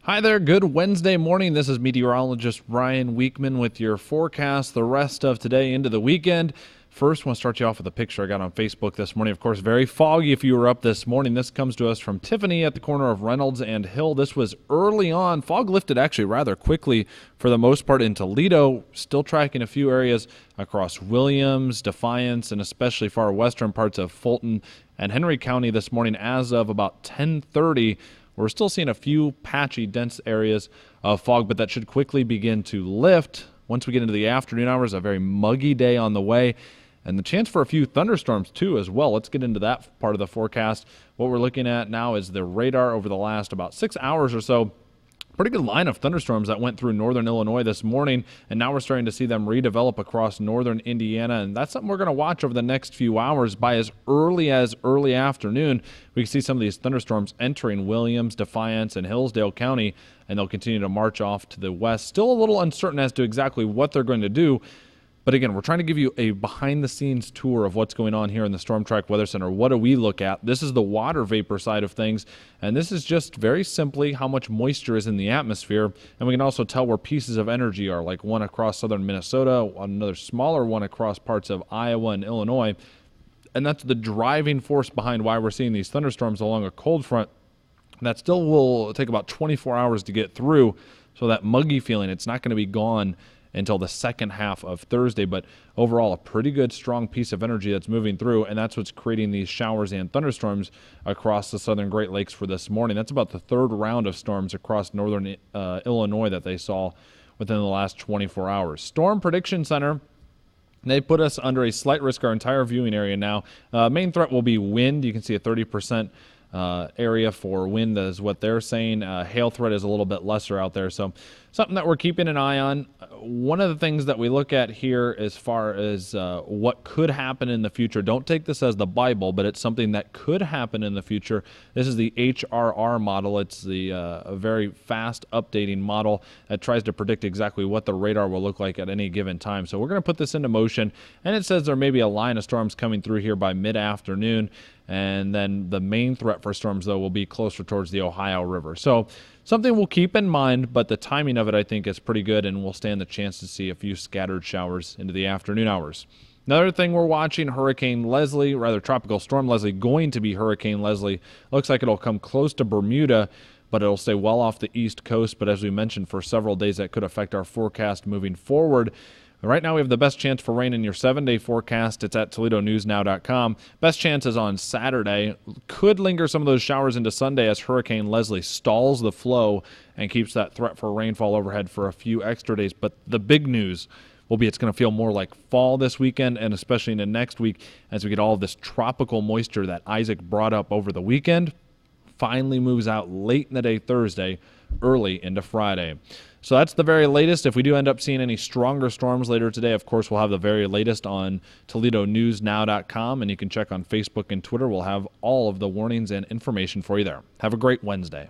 Hi there, good Wednesday morning. This is meteorologist Ryan Weekman with your forecast the rest of today into the weekend. First, I want to start you off with a picture I got on Facebook this morning. Of course, very foggy if you were up this morning. This comes to us from Tiffany at the corner of Reynolds and Hill. This was early on. Fog lifted actually rather quickly for the most part in Toledo. Still tracking a few areas across Williams, Defiance, and especially far western parts of Fulton and Henry County this morning as of about 10:30. We're still seeing a few patchy, dense areas of fog, but that should quickly begin to lift. Once we get into the afternoon hours, a very muggy day on the way, and the chance for a few thunderstorms, too, as well. Let's get into that part of the forecast. What we're looking at now is the radar over the last about 6 hours or so. Pretty good line of thunderstorms that went through northern Illinois this morning, and now we're starting to see them redevelop across northern Indiana, and that's something we're going to watch over the next few hours. By as early afternoon, we can see some of these thunderstorms entering Williams, Defiance, and Hillsdale County, and they'll continue to march off to the west. Still a little uncertain as to exactly what they're going to do. But again, we're trying to give you a behind-the-scenes tour of what's going on here in the Storm Track Weather Center. What do we look at? This is the water vapor side of things, and this is just very simply how much moisture is in the atmosphere. And we can also tell where pieces of energy are, like one across southern Minnesota, another smaller one across parts of Iowa and Illinois. And that's the driving force behind why we're seeing these thunderstorms along a cold front. That still will take about 24 hours to get through, so that muggy feeling, it's not going to be gone until the second half of Thursday, but overall a pretty good strong piece of energy that's moving through, and that's what's creating these showers and thunderstorms across the southern Great Lakes for this morning. That's about the third round of storms across northern Illinois that they saw within the last 24 hours. Storm Prediction Center, they put us under a slight risk our entire viewing area now. Main threat will be wind. You can see a 30% area for wind is what they're saying. Hail threat is a little bit lesser out there, so something that we're keeping an eye on. One of the things that we look at here as far as what could happen in the future, don't take this as the Bible, but it's something that could happen in the future. This is the HRR model. It's the a very fast updating model that tries to predict exactly what the radar will look like at any given time. So we're going to put this into motion, and it says there may be a line of storms coming through here by mid-afternoon. And then the main threat for storms, though, will be closer towards the Ohio River. So something we'll keep in mind, but the timing of it, I think, is pretty good, and we'll stand the chance to see a few scattered showers into the afternoon hours. Another thing we're watching, Hurricane Leslie, rather Tropical Storm Leslie, going to be Hurricane Leslie. Looks like it'll come close to Bermuda, but it'll stay well off the east coast. But as we mentioned, for several days, that could affect our forecast moving forward. Right now, we have the best chance for rain in your 7-day forecast. It's at ToledoNewsNow.com. Best chance is on Saturday. Could linger some of those showers into Sunday as Hurricane Leslie stalls the flow and keeps that threat for rainfall overhead for a few extra days. But the big news will be it's going to feel more like fall this weekend, and especially into next week as we get all of this tropical moisture that Isaac brought up over the weekend. Finally moves out late in the day Thursday, early into Friday. So that's the very latest. If we do end up seeing any stronger storms later today, of course, we'll have the very latest on ToledoNewsNow.com, and you can check on Facebook and Twitter. We'll have all of the warnings and information for you there. Have a great Wednesday.